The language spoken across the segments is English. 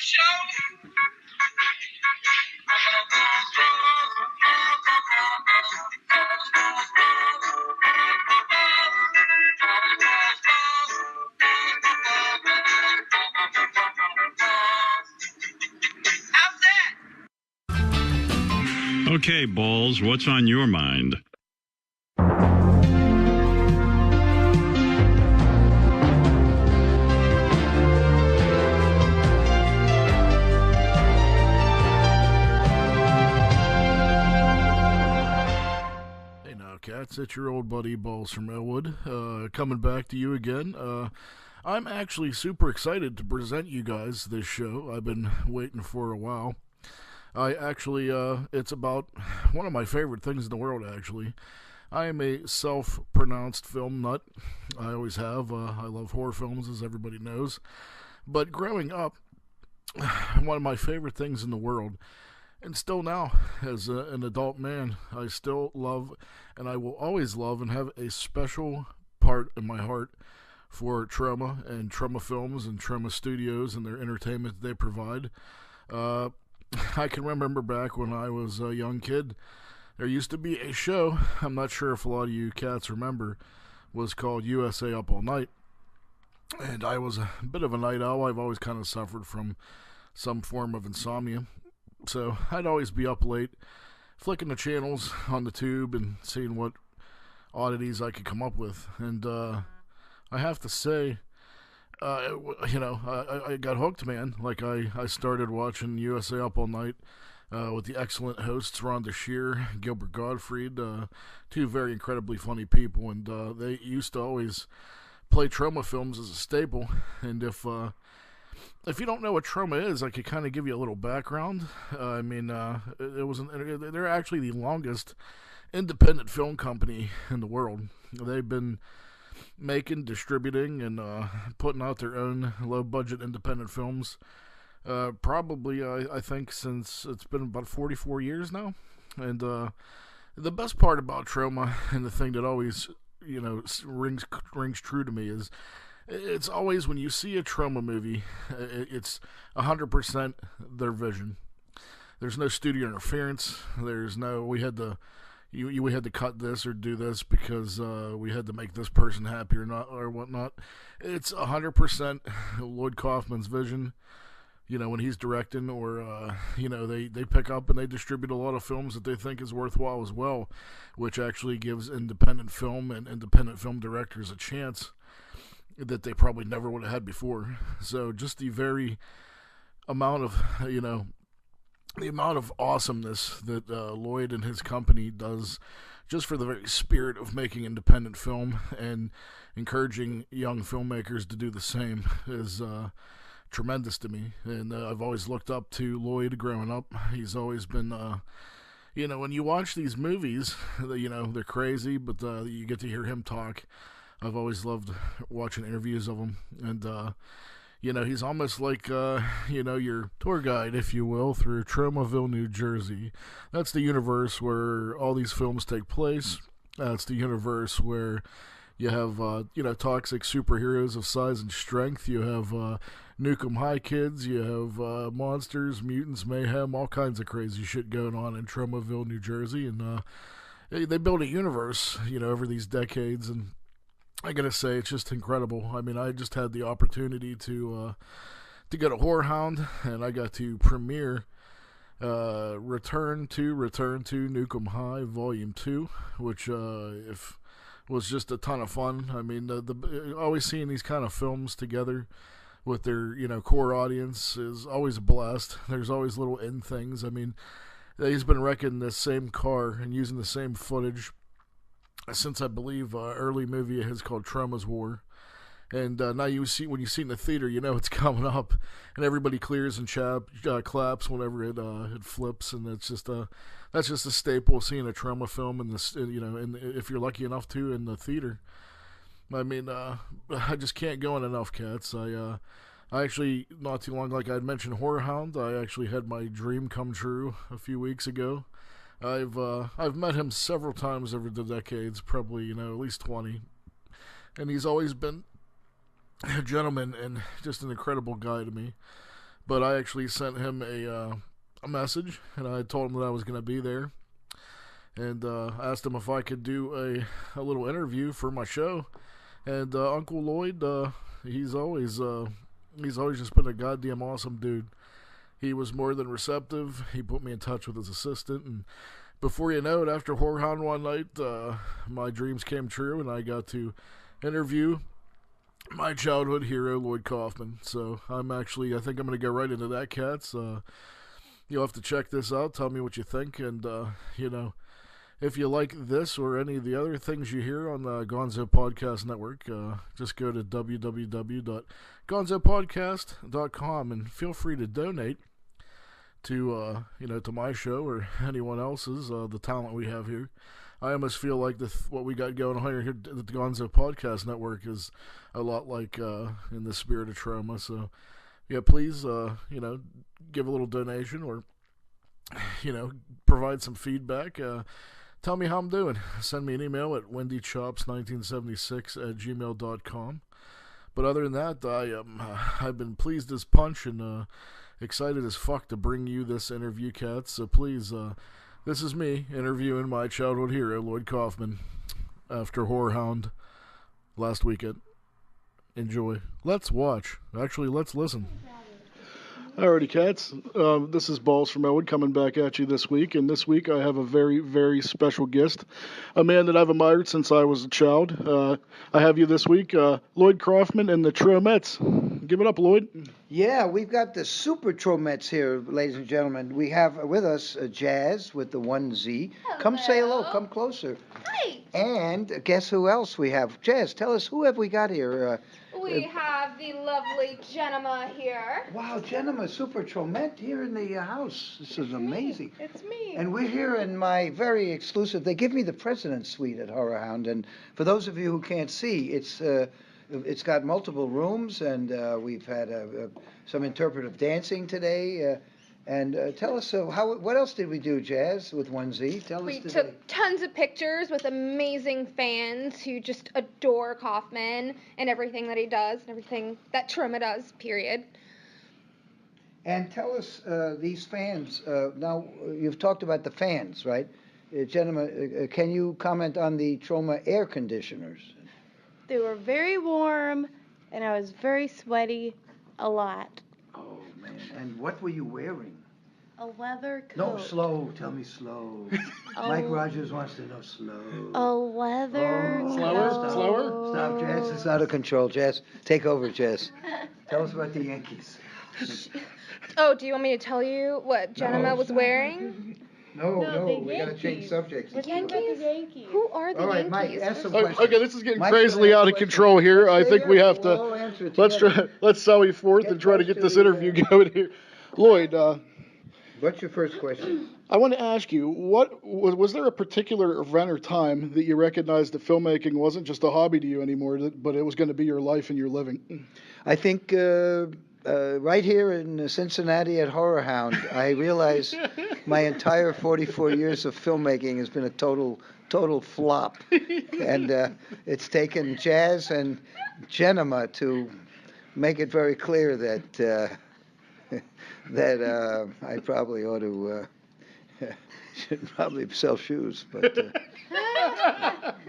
show. How's that? Okay, Balls, what's on your mind? Cats, it's your old buddy Balls from Ellwood, coming back to you again. I'm actually super excited to present you guys this show. I've been waiting for a while. It's about one of my favorite things in the world, actually. I am a self-pronounced film nut. I always have. I love horror films, as everybody knows. But growing up, one of my favorite things in the world, and still now, as an adult man, I still love, and I will always love, and have a special part in my heart for Troma and Troma Films and Troma Studios and their entertainment that they provide. I can remember back when I was a young kid, there used to be a show, I'm not sure if a lot of you cats remember, was called USA Up All Night. And I was a bit of a night owl. I've always kind of suffered from some form of insomnia. So I'd always be up late, flicking the channels on the tube and seeing what oddities I could come up with. And I have to say, I got hooked, man. Like I started watching USA Up All Night with the excellent hosts Rhonda Shear, Gilbert Gottfried, two very incredibly funny people, and they used to always play Troma films as a staple. And if you don't know what Troma is, I could kind of give you a little background. They're actually the longest independent film company in the world. They've been making, distributing, and putting out their own low-budget independent films probably, I think, since it's been about 44 years now. And the best part about Troma, and the thing that always, rings true to me, is it's always, when you see a Troma movie, it's 100% their vision. There's no studio interference. There's no, we had to cut this or do this because we had to make this person happy or not or whatnot. It's 100% Lloyd Kaufman's vision. When he's directing, or they pick up and they distribute a lot of films that they think is worthwhile as well, which actually gives independent film and independent film directors a chance that they probably never would have had before. So just the very amount of, the amount of awesomeness that Lloyd and his company does, just for the very spirit of making independent film and encouraging young filmmakers to do the same, is tremendous to me. And I've always looked up to Lloyd growing up. He's always been, when you watch these movies, they're crazy, but you get to hear him talk. I've always loved watching interviews of him, and he's almost like your tour guide, if you will, through Tromaville, New Jersey. That's the universe where all these films take place. That's the universe where you have toxic superheroes of size and strength. You have Nukem High kids. You have monsters, mutants, mayhem, all kinds of crazy shit going on in Tromaville, New Jersey, and they build a universe, over these decades, and I gotta say, it's just incredible. I mean, I just had the opportunity to get a Horror Hound, and I got to premiere Return to Nukem High Volume 2, which was just a ton of fun. I mean, always seeing these kind of films together with their core audience is always a blast. There's always little end things. I mean, he's been wrecking this same car and using the same footage since, I believe, early movie of his called Troma's War. And now when you see it in the theater, it's coming up, and everybody clears and claps whenever it flips, and that's just a staple of seeing a Troma film in this, and if you're lucky enough to, in the theater. I mean, I just can't go in enough, cats. I actually, not too long, like I had mentioned, Horror Hound. I actually had my dream come true a few weeks ago. I've met him several times over the decades, probably, at least 20. And he's always been a gentleman and just an incredible guy to me. but I actually sent him a message, and I told him that I was going to be there, and asked him if I could do a little interview for my show. And Uncle Lloyd, he's always just been a goddamn awesome dude. He was more than receptive. He put me in touch with his assistant, and before you know it, after Horror Hound one night, my dreams came true, and I got to interview my childhood hero, Lloyd Kaufman. So I think I'm going to go right into that, cats. You'll have to check this out. Tell me what you think, and if you like this or any of the other things you hear on the Gonzo Podcast Network, just go to www.gonzopodcast.com and feel free to donate to to my show or anyone else's, the talent we have here. I almost feel like what we got going on here at the Gonzo Podcast Network is a lot like in the spirit of Troma. So yeah, please give a little donation or provide some feedback. Tell me how I'm doing. Send me an email at wendychops1976@gmail.com. But other than that, I've been pleased as punch and excited as fuck to bring you this interview, cats. So please, this is me interviewing my childhood hero, Lloyd Kaufman, after Horror Hound last weekend. Enjoy. Let's watch. Actually, let's listen. Alrighty, cats. This is Balls from Ellwood coming back at you this week. And this week I have a very, very special guest. A man that I've admired since I was a child. I have you this week, Lloyd Kaufman and the Tromettes. Give it up, Lloyd. Yeah, we've got the super Tromettes here, ladies and gentlemen. We have with us Jazz with the 1Z. Hello. Come say hello. Come closer. Hi. And guess who else we have? Jazz, tell us, who have we got here? We have the lovely Jenema here. Wow, Jenema, super Tromette here in the house. This is amazing. It's me. And we're here in my very exclusive, they give me the President's Suite at Horror Hound. And for those of you who can't see, it's got multiple rooms, and we've had some interpretive dancing today. And tell us, what else did we do, Jazz, with 1Z? Tell us We today. took tons of pictures with amazing fans who just adore Kaufman and everything that he does and everything that Troma does, period. And tell us, these fans, now you've talked about the fans, right? Gentlemen, can you comment on the Troma air conditioners? They were very warm, and I was very sweaty a lot. Oh, man. And what were you wearing? A leather coat. No, slow. Tell me slow. Mike Rogers wants to know slow. A leather coat. Slower? Stop, Jess. It's out of control, Jess. Take over, Jess. Tell us about the Yankees. Oh, do you want me to tell you what Jenema was wearing? No, the we got to change Yankees. subjects. Let's talk about the Yankees. Who are the All right, Yankees? Mike, ask some Okay, questions. this is getting Mike's crazily gonna out ask of control questions. here. I think we have We'll to answer it let's together. let's sally forth Get and try to close get to this the, interview going here. Lloyd, What's your first question? I want to ask you, what was there a particular event or time that you recognized that filmmaking wasn't just a hobby to you anymore, but it was going to be your life and your living? I think right here in Cincinnati at Horror Hound, I realize my entire 44 years of filmmaking has been a total flop. And it's taken Jazz and Jenema to make it very clear that I probably ought to should probably sell shoes, but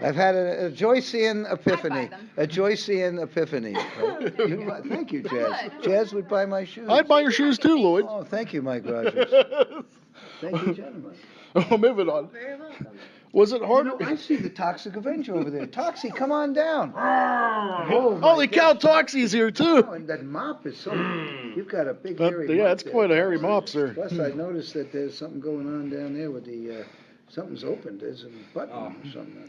I've had a Joycean epiphany. A Joycean epiphany. Thank you, Jazz. Jazz would buy my shoes. I'd buy your shoes too, Lloyd. Oh, thank you, Mike Rogers. Thank you, gentlemen. Oh, moving on. Very welcome. Was it You harder? know, I see the Toxic Avenger over there. Toxie, come on down. Oh, my Holy cow, God. Toxie's here Oh, too. and that mop is so. You've got a big That- hairy yeah, mop it's there. quite a hairy mop, sir. Plus, I noticed that there's something going on down there with the. Something's opened. There's a button or something.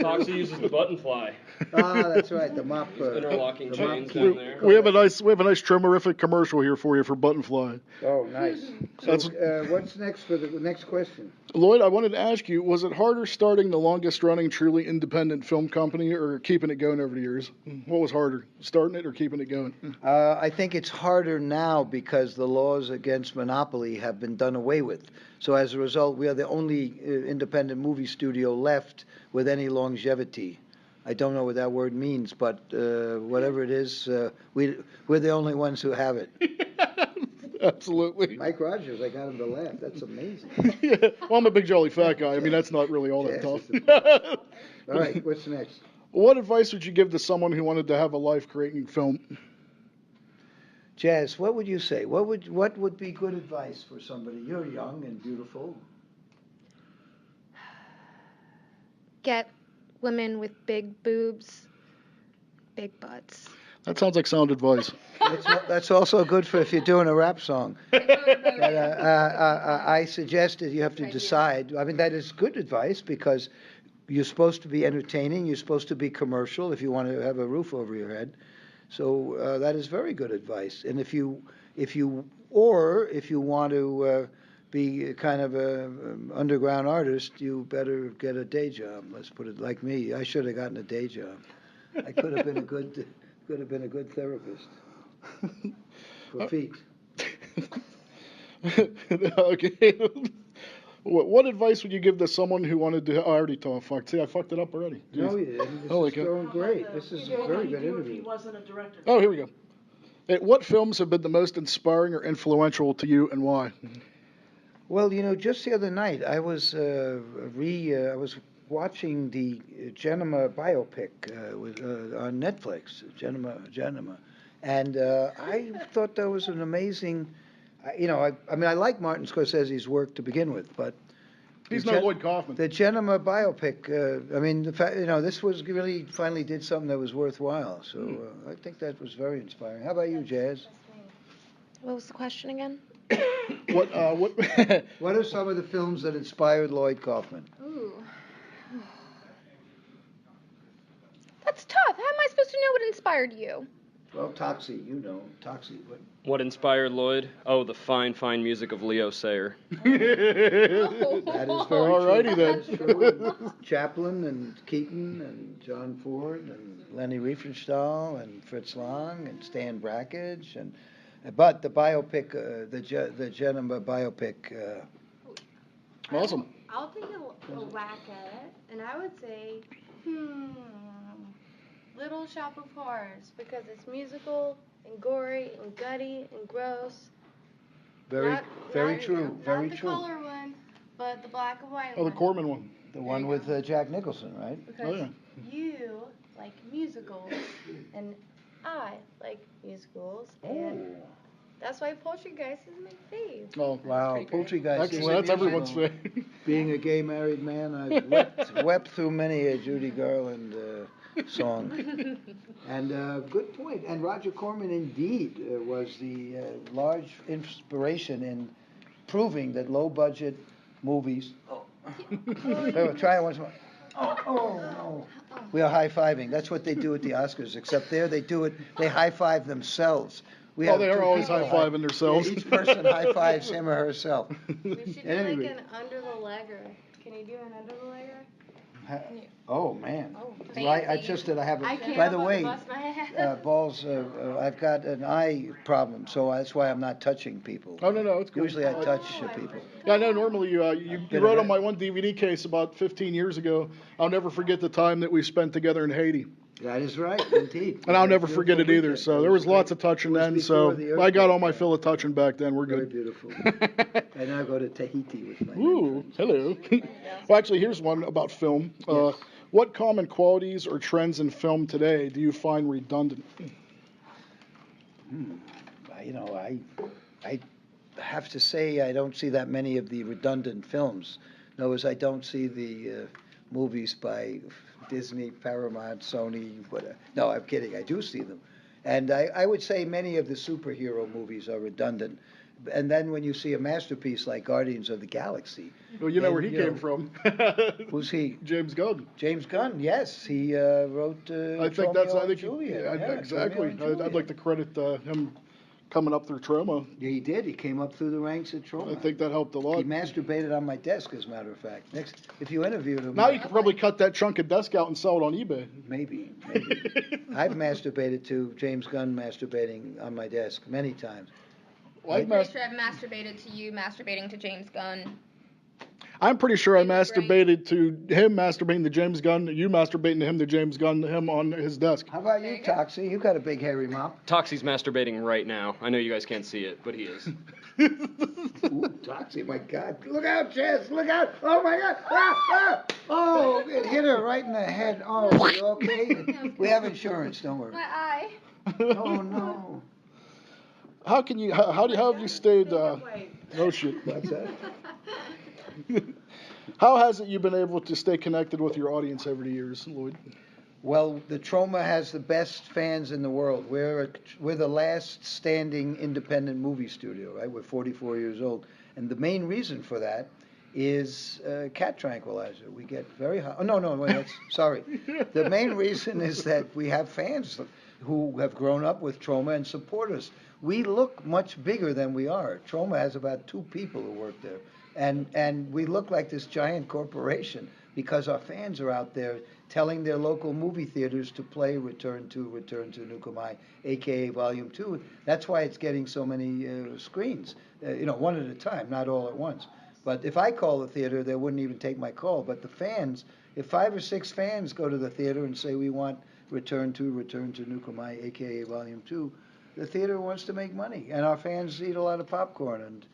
Toxie uses the button fly. Ah, that's right. The mop. Interlocking the chains mop- down there. We have a nice Tromerific commercial here for you for Buttonfly. Oh, nice. That's- So, what's next for the next question? Lloyd, I wanted to ask you, was it harder starting the longest running truly independent film company or keeping it going over the years? What was harder, starting it or keeping it going? I think it's harder now because the laws against monopoly have been done away with. So as a result, we are the only independent movie studio left with any longevity. I don't know what that word means, but whatever it is, we're the only ones who have it. Absolutely. Mike Rogers, I got him to laugh. That's amazing. Yeah. Well, I'm a big jolly fat guy. I mean, that's not really all that Jazz tough. is the All right, what's next? What advice would you give to someone who wanted to have a life creating film? Jazz, what would you say? What would be good advice for somebody? You're young and beautiful. Get women with big boobs, big butts. That sounds like sound advice. That's also good for if you're doing a rap song. I suggested you have to decide. I mean, that is good advice because you're supposed to be entertaining. You're supposed to be commercial if you want to have a roof over your head. So that is very good advice. And if you want to be kind of a underground artist, you better get a day job. Let's put it like me. I should have gotten a day job. I could have been a good therapist for feet. Okay. What advice would you give to someone who wanted to? I already told. Fuck. See, I fucked it up already. Jeez. No, you didn't. This Holy is cow. going great. This is a very good interview. Oh, here we go. Hey, what films have been the most inspiring or influential to you, and why? Well, just the other night I was watching the Genema biopic on Netflix, Genema, and I thought that was an amazing. I mean, I like Martin Scorsese's work to begin with, but He's no Lloyd Kaufman. the Genema biopic. I mean, the fact this was really finally did something that was worthwhile. So I think that was very inspiring. How about you, Jazz? What was the question again? What? What are some of the films that inspired Lloyd Kaufman? Ooh. That's tough. How am I supposed to know what inspired you? Well, Toxic, Toxic. What inspired Lloyd? Oh, the fine, fine music of Leo Sayer. That is very Alrighty true. then. That is true. Chaplin and Keaton and John Ford and Leni Riefenstahl and Fritz Lang and Stan Brakhage but the biopic, the Genema biopic. Awesome. I'll take a whack at it, and I would say, Little Shop of Horrors, because it's musical and gory and gutty and gross. Very true. Very Not the true. color one, but the black and white Oh, the one. Corman one. The one with Jack Nicholson, right? Because Oh, yeah. you like musicals, and I like musicals, and that's why Poltergeist is my fave. Oh, Wow, Poltergeist. is excellent. That's a everyone's musical. favorite. Being a gay married man, I've wept through many a Judy Garland song. And good point. And Roger Corman indeed was the large inspiration in proving that low-budget movies. Try it once more. Oh, no. We are high-fiving. That's what they do at the Oscars, except there they do it, they high-five themselves. We have They are two always people high-fiving themselves. Each person high-fives him or herself. We should do At any like rate. an under the legger. Can you do an under the legger? Oh, man. Oh, Right, I fancy. just did. I have I a. can't. By the I'm way, about to bust my head. balls. I've got an eye problem, so that's why I'm not touching people. Oh, no, it's cool. Usually I touch people. Yeah, I know. Normally, you wrote on my one DVD case about 15 years ago. I'll never forget the time that we spent together in Haiti, That is right, indeed. and I'll never forget it either. So there was lots of touching then. So I got all my fill of touching back then. We're Very good. beautiful. I now go to Tahiti with my. Ooh, hello. Well, actually, here's one about film. What common qualities or trends in film today do you find redundant? I have to say I don't see that many of the redundant films. In other words, I don't see the movies by Disney, Paramount, Sony, whatever. No, I'm kidding. I do see them. And I would say many of the superhero movies are redundant. And then when you see a masterpiece like Guardians of the Galaxy. Well, you know where he came from. Who's he? James Gunn. James Gunn, yes. He wrote I think Romeo that's. I and think. Juliet. Yeah, exactly. Romeo and I'd like to credit him coming up through Troma. Yeah, he did. He came up through the ranks at Troma. I think that helped a lot. He masturbated on my desk, as a matter of fact. Next, if you interviewed him. Now you could probably cut that chunk of desk out and sell it on eBay. Maybe. I've masturbated to James Gunn masturbating on my desk many times. Well, I'm pretty sure I've masturbated to you masturbating to James Gunn. I'm pretty sure I It was great. masturbated to him masturbating to James Gunn, you masturbating to him to James Gunn, him on his desk. How about There you, you go. Toxie? You got a big hairy mop. Toxie's masturbating right now. I know you guys can't see it, but he is. Ooh, Toxie, my God. Look out, Jess. Look out. Oh, my God. Ah, ah. Oh, it hit her right in the head. Oh, are you okay? We have insurance, don't worry. My eye. Oh, no. How can you? How have you stayed? Oh shit! What's that? How has it you been able to stay connected with your audience over the years, Lloyd? Well, the Troma has the best fans in the world. We're the last standing independent movie studio, right? We're 44 years old. And the main reason for that is cat tranquilizer. We get very high. Oh, no, wait, sorry. The main reason is that we have fans who have grown up with Troma and support us. We look much bigger than we are. Troma has about 2 people who work there. And we look like this giant corporation because our fans are out there telling their local movie theaters to play Return to Nukem, aka Volume 2. That's why it's getting so many screens, one at a time, not all at once. But if I call the theater, they wouldn't even take my call. But the fans, if 5 or 6 fans go to the theater and say we want Return to Nukem, aka Volume 2, the theater wants to make money, and our fans eat a lot of popcorn, and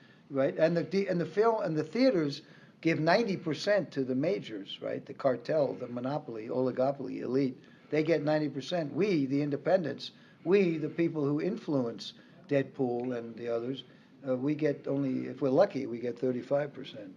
the theaters give 90% to the majors, right? The cartel, the monopoly, oligopoly, elite. They get 90%. We, the independents, we, the people who influence Deadpool and the others, we get only, if we're lucky, we get 35%.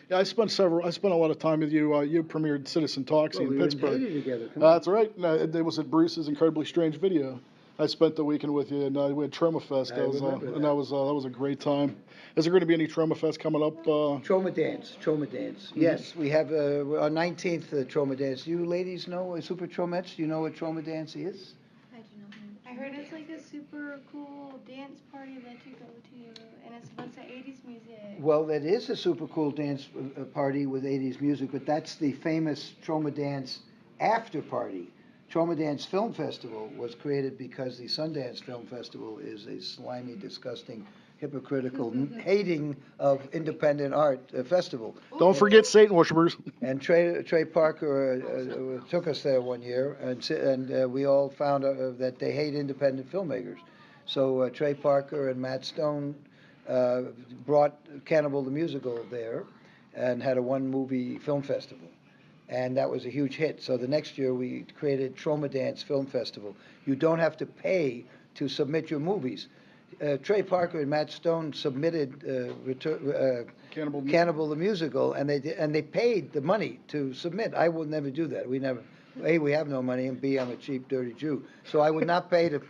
Yeah, I spent a lot of time with you. You premiered Citizen Toxic in we were in Pittsburgh. Haiti together. Come on. That's right. No, it was at Bruce's Incredibly Strange Video. I spent the weekend with you, and we had Troma Fest. I remember And that was a great time. Is there going to be any Troma Fest coming up? Troma Dance. Yes, we have our 19th Troma Dance. You ladies know Super Tromettes? Do you know what Troma Dance is? I do not know. I heard it's like a super cool dance party that you go to, and it's a bunch of 80s music. Well, that is a super cool dance party with 80s music, but that's the famous Troma Dance after party. Troma Dance Film Festival was created because the Sundance Film Festival is a slimy, disgusting, hypocritical, hating of independent art festival. Don't forget Satan Worshippers. And Trey Parker took us there one year, and we all found that they hate independent filmmakers. So Trey Parker and Matt Stone brought Cannibal the Musical there and had a 1-movie film festival. And that was a huge hit. So the next year we created Troma Dance Film Festival. You don't have to pay to submit your movies. Trey Parker and Matt Stone submitted Cannibal the Musical, and they paid the money to submit. I would never do that. We never. A, we have no money, and B, I'm a cheap, dirty Jew. So I would not pay to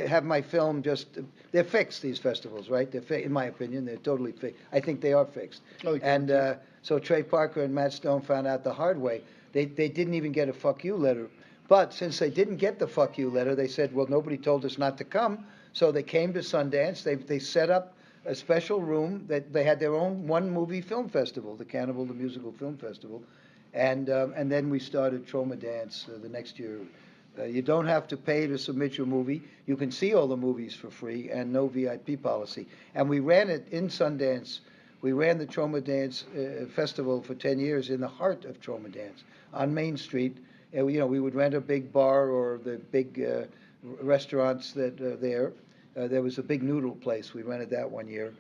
have my film just. They're fixed, these festivals, right? In my opinion, they're totally fixed. I think they are fixed. And so Trey Parker and Matt Stone found out the hard way. They didn't even get a fuck you letter. But since they didn't get the fuck you letter, they said, well, nobody told us not to come. So they came to Sundance. They set up a special room. That they had their own 1-movie film festival, the Cannibal the Musical Film Festival. And then we started Troma Dance the next year. You don't have to pay to submit your movie. You can see all the movies for free and no VIP policy. And we ran it in Sundance. We ran the Troma Dance Festival for 10 years in the heart of Troma Dance on Main Street. And, we would rent a big bar or the big restaurants that are there. There was a big noodle place. We rented that one year.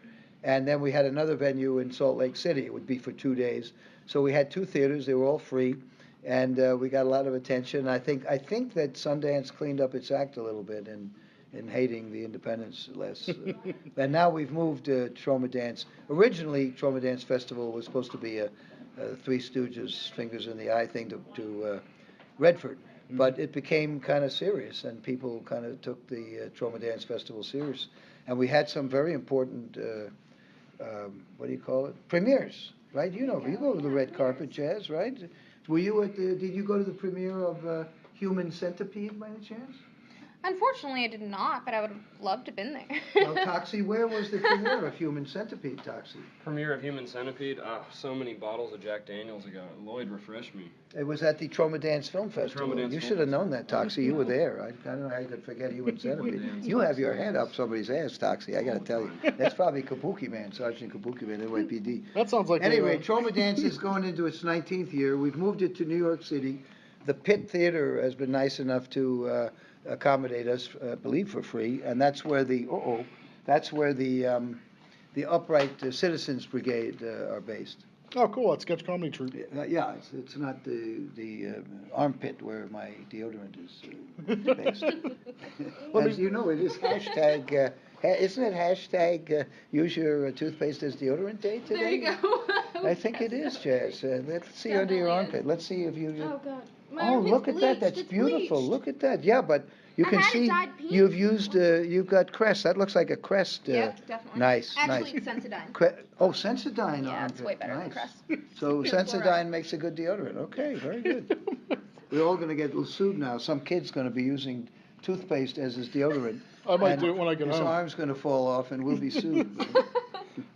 And then we had another venue in Salt Lake City. It would be for 2 days. So we had 2 theaters. They were all free. And we got a lot of attention. I think that Sundance cleaned up its act a little bit in hating the independents less. And now we've moved to Troma Dance. Originally, Troma Dance Festival was supposed to be a Three Stooges, fingers in the eye thing to Redford. But it became kind of serious, and people kind of took the Troma Dance Festival serious. And we had some very important, what do you call it? Premieres, right? You go to the red carpet, Jazz, right? Were you did you go to the premiere of Human Centipede by any chance? Unfortunately, I did not, but I would have loved to have been there. Well, Toxie, where was the premiere of Human Centipede, Toxie? Premiere of Human Centipede. So many bottles of Jack Daniels ago. Lloyd, refresh me. It was at the Troma Dance Film Festival. Dance You Film should have known that, Toxie. You were there. I don't know how you could forget Human Centipede. You have your head up somebody's ass, Toxie. I got to tell you. That's probably Kabuki Man, Sergeant Kabuki Man, NYPD. That sounds like Anyway, Troma Dance is going into its 19th year. We've moved it to New York City. The Pitt Theater has been nice enough to accommodate us, I believe, for free, and that's where the Upright Citizens Brigade are based. Oh, cool. That's sketch comedy troupe. Yeah, it's not the armpit where my deodorant is based. As you know, it is hashtag. Isn't it hashtag use your toothpaste as deodorant day today? There you go. I think it is, Jazz. Let's see under your Definitely is. armpit. Let's see if you. Oh, God. Oh, look at that. That's beautiful. Look at that. Yeah, but you can see you've used, you've got Crest. That looks like a Crest. Yep, definitely. Nice, Actually, nice. Sensodyne. Oh, Sensodyne. Yeah, it's armpit. way better than Nice. Crest. So Pure Sensodyne fluoride. makes a good deodorant. Okay, very good. We're all going to get sued now. Some kid's going to be using toothpaste as his deodorant. I might and do it when I get his home. arm's going to fall off and we'll be sued.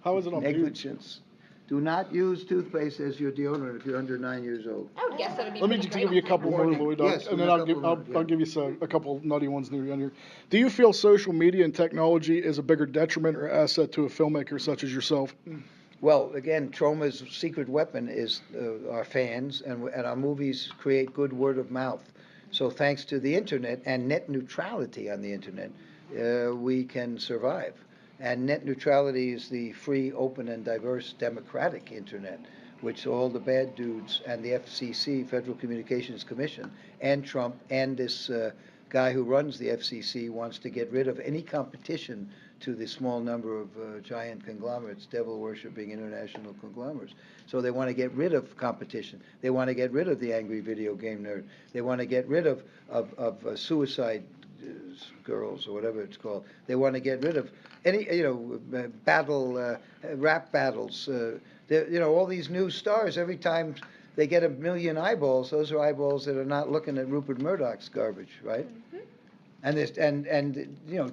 How is it on pubes? Negligence. Do not use toothpaste as your deodorant if you're under 9 years old. I would guess that would be Let me pretty just great give you a on couple more, Warning. Lloyd, Yes, and then a I'll couple give more, yeah. I'll give you a couple nutty ones near the end here. Do you feel social media and technology is a bigger detriment or asset to a filmmaker such as yourself? Well, again, Troma's secret weapon is our fans, and our movies create good word of mouth. So thanks to the internet and net neutrality on the internet, we can survive. And net neutrality is the free, open, and diverse democratic internet, which all the bad dudes and the FCC, Federal Communications Commission, and Trump and this guy who runs the FCC wants to get rid of any competition to the small number of giant conglomerates, devil-worshipping international conglomerates. So they want to get rid of competition. They want to get rid of the angry video game nerd. They want to get rid of suicide girls or whatever it's called. They want to get rid of any, rap battles. All these new stars, every time they get 1 million eyeballs, those are eyeballs that are not looking at Rupert Murdoch's garbage, right? Mm-hmm. And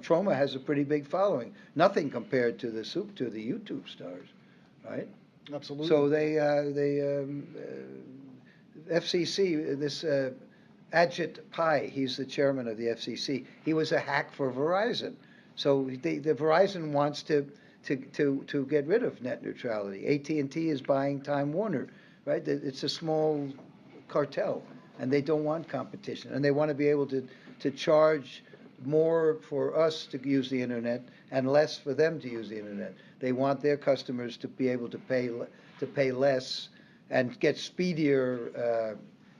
Troma has a pretty big following. Nothing compared to the YouTube stars, right? Absolutely. So FCC, this Ajit Pai, he's the chairman of the FCC. He was a hack for Verizon. So the Verizon wants to get rid of net neutrality. AT&T is buying Time Warner, right? It's a small cartel, and they don't want competition, and they want to be able to charge more for us to use the internet and less for them to use the internet. They want their customers to be able to pay less and get speedier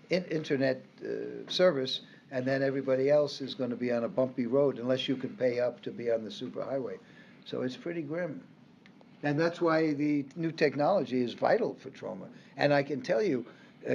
internet service, and then everybody else is going to be on a bumpy road unless you can pay up to be on the superhighway. So it's pretty grim. And that's why the new technology is vital for Troma. And I can tell you,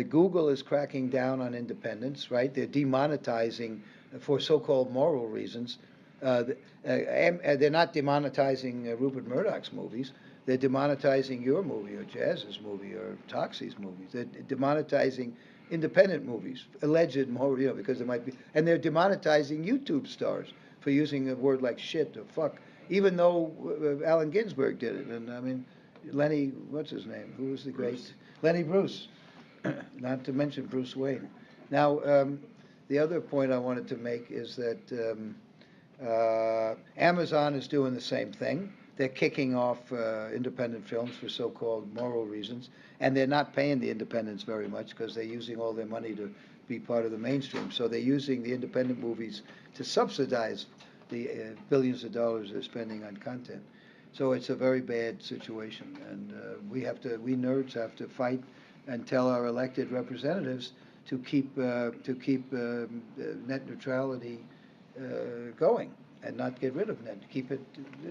Google is cracking down on independence, right? They're demonetizing for so-called moral reasons. They're not demonetizing Rupert Murdoch's movies. They're demonetizing your movie or Jazz's movie or Toxie's movies. They're demonetizing independent movies, alleged moral, because there might be, and they're demonetizing YouTube stars for using a word like shit or fuck, even though Allen Ginsberg did it. And I mean, Lenny, what's his name? Who was the great? Lenny Bruce, not to mention Bruce Wayne. Now, the other point I wanted to make is that Amazon is doing the same thing. They're kicking off independent films for so-called moral reasons, and they're not paying the independents very much because they're using all their money to be part of the mainstream. So they're using the independent movies to subsidize the billions of dollars they're spending on content. So it's a very bad situation, and we nerds have to fight and tell our elected representatives to keep net neutrality going and not get rid of net. Keep it.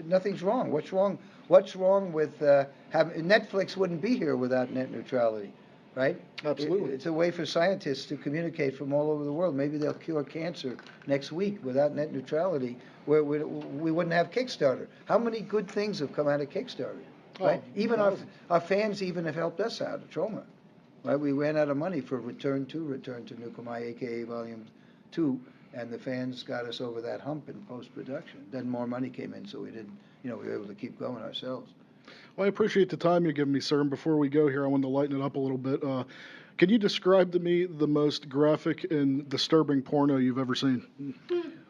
Nothing's wrong. What's wrong? What's wrong with Netflix? Wouldn't be here without net neutrality, right? Absolutely. It's a way for scientists to communicate from all over the world. Maybe they'll cure cancer next week without net neutrality, where we wouldn't have Kickstarter. How many good things have come out of Kickstarter? Right? Even our fans even have helped us out at Troma. Right? We ran out of money for Return to Nukem, aka Volume 2, and the fans got us over that hump in post-production. Then more money came in, so we didn't, we were able to keep going ourselves. Well, I appreciate the time you're giving me, sir. And before we go here, I want to lighten it up a little bit. Can you describe to me the most graphic and disturbing porno you've ever seen?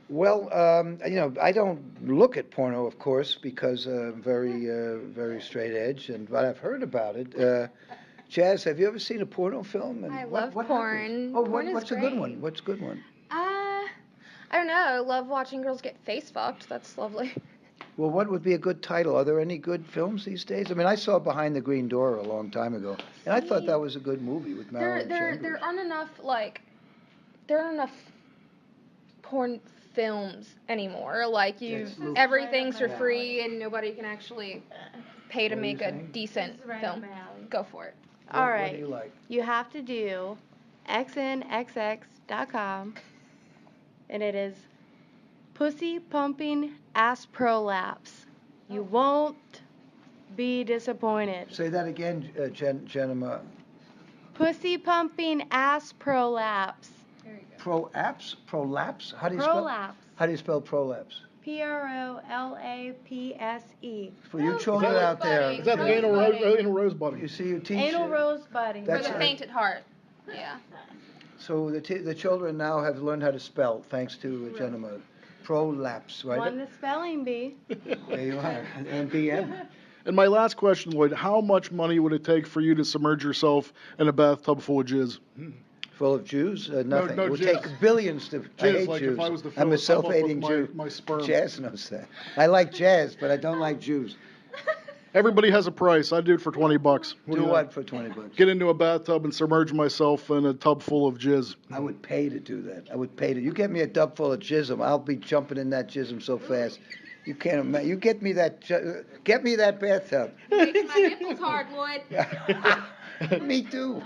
Well, I don't look at porno, of course, because I'm very straight edge, but I've heard about it. Jazz, have you ever seen a porno film? And I love porn. happens? Oh, Porn is what's a good great. one? What's a good one? I don't know. I love watching girls get face fucked. That's lovely. Well, what would be a good title? Are there any good films these days? I mean, I saw Behind the Green Door a long time ago, and I thought that was a good movie with Marilyn Chambers. There aren't enough porn films anymore. Like everything's for free, and nobody can actually pay to make a decent film. Go for it. All right. What do you like? You have to do xnxx.com, and it is pussy pumping ass prolapse. You won't be disappointed. Say that again, Jenna. Pussy pumping ass prolapse. Prolapse? How do you Prolapse. How do you spell prolapse? Prolapse. For you children out there, Is that the anal rose buddy? you see, you teach. Anal rose buddy. For That's the right. faint at heart. Yeah. So the children now have learned how to spell, thanks to Jenna. Prolapse, right? Won the spelling bee. There you are. And BM. And my last question, Lloyd, how much money would it take for you to submerge yourself in a bathtub full of jizz? Full of Jews? Nothing. no it would jizz. take billions to. I Jizz, hate like Jews. if I was to I'm fill a a tub up self-hating with Jew. my sperm. Jazz knows that. I like jazz, but I don't like Jews. Everybody has a price. I do it for $20. Do what for $20? Get into a bathtub and submerge myself in a tub full of jizz. I would pay to do that. I would pay to. You get me a tub full of jism, I'll be jumping in that jism so fast. You can't imagine. You get me that bathtub. Making my nipples hard, Lloyd. Me too.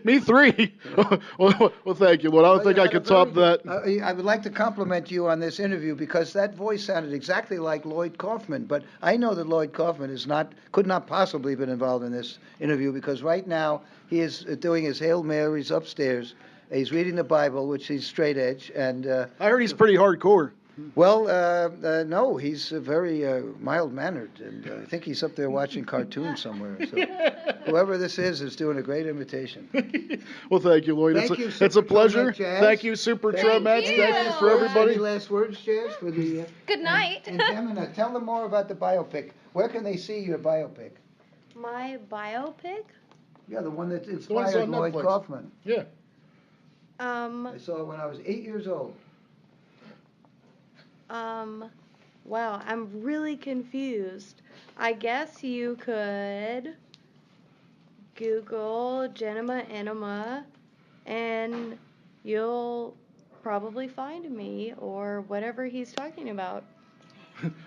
Me three. well, thank you, Lloyd. I don't think I could top that. I would like to compliment you on this interview because that voice sounded exactly like Lloyd Kaufman. But I know that Lloyd Kaufman could not possibly have been involved in this interview because right now he is doing his Hail Marys upstairs. He's reading the Bible, which he's straight edge, and I heard he's pretty hardcore. well, no, he's very mild-mannered, and I think he's up there watching cartoons somewhere. So whoever this is doing a great imitation. Well, thank you, Lloyd. Thank you, it's a Super pleasure. Tromac Jazz. Thank you, Super Tromac. you. Thank you for everybody. Any last words, Jazz, for the? Good night. And Gemina, tell them more about the biopic. Where can they see your biopic? My biopic? Yeah, the one that one's inspired on Lloyd Netflix. Kaufman. Yeah. I saw it when I was 8 years old. Wow, I'm really confused. I guess you could Google Genema Enema and you'll probably find me or whatever he's talking about.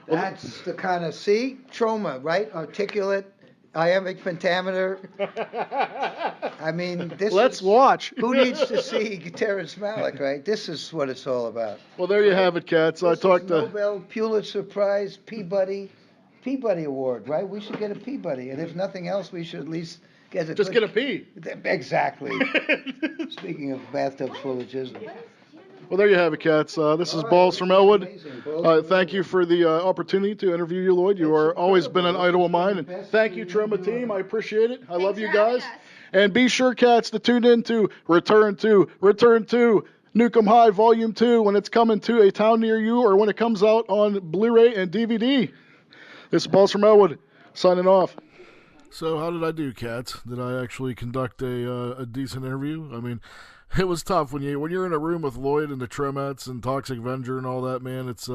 That's the kind of, Troma, right? Articulate, iambic pentameter. I mean, Let's watch. Who needs to see Terrence Malick, right? This is what it's all about. Well, there you have it, cats. I This talked is to. Nobel, Pulitzer Prize, Peabody Award, right? We should get a Peabody, and if nothing else, we should at least get a. Just get a pee. Exactly. Speaking of bathtubs full of jism. Well, there you have it, cats. This is All right, Balls from Ellwood. amazing. Balls from Thank you for the opportunity to interview you, Lloyd. You are always been an idol of mine. And thank you, Troma team. I appreciate it. I love you for having guys. us. And be sure, cats, to tune in to Return to Nukem High Volume 2 when it's coming to a town near you or when it comes out on Blu-ray and DVD. This is Balls from Ellwood, signing off. So how did I do, cats? Did I actually conduct a decent interview? I mean, it was tough when you're in a room with Lloyd and the Tromats and Toxic Avenger and all that, man. It's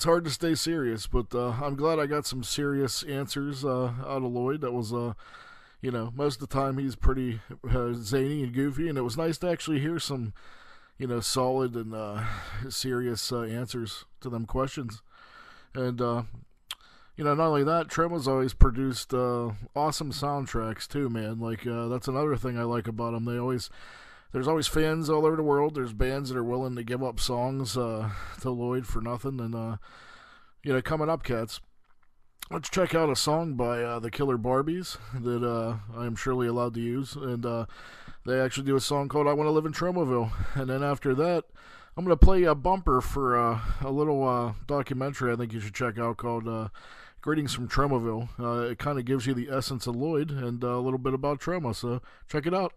hard to stay serious, but I'm glad I got some serious answers out of Lloyd. That was most of the time he's pretty zany and goofy, and it was nice to actually hear some solid and serious answers to them questions. And not only that, Troma's always produced awesome soundtracks too, man. Like that's another thing I like about him. There's always fans all over the world. There's bands that are willing to give up songs to Lloyd for nothing. And coming up, cats, let's check out a song by the Killer Barbys that I am surely allowed to use. And they actually do a song called "I Want to Live in Tromaville." And then after that, I'm going to play a bumper for a little documentary I think you should check out called Greetings from Tromaville. It kind of gives you the essence of Lloyd and a little bit about Troma, so check it out.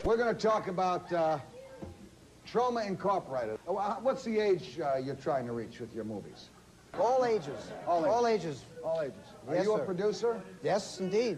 We're going to talk about Troma Incorporated. What's the age you're trying to reach with your movies? All ages. All ages. All ages. Are Yes, you sir. a producer? Yes, indeed.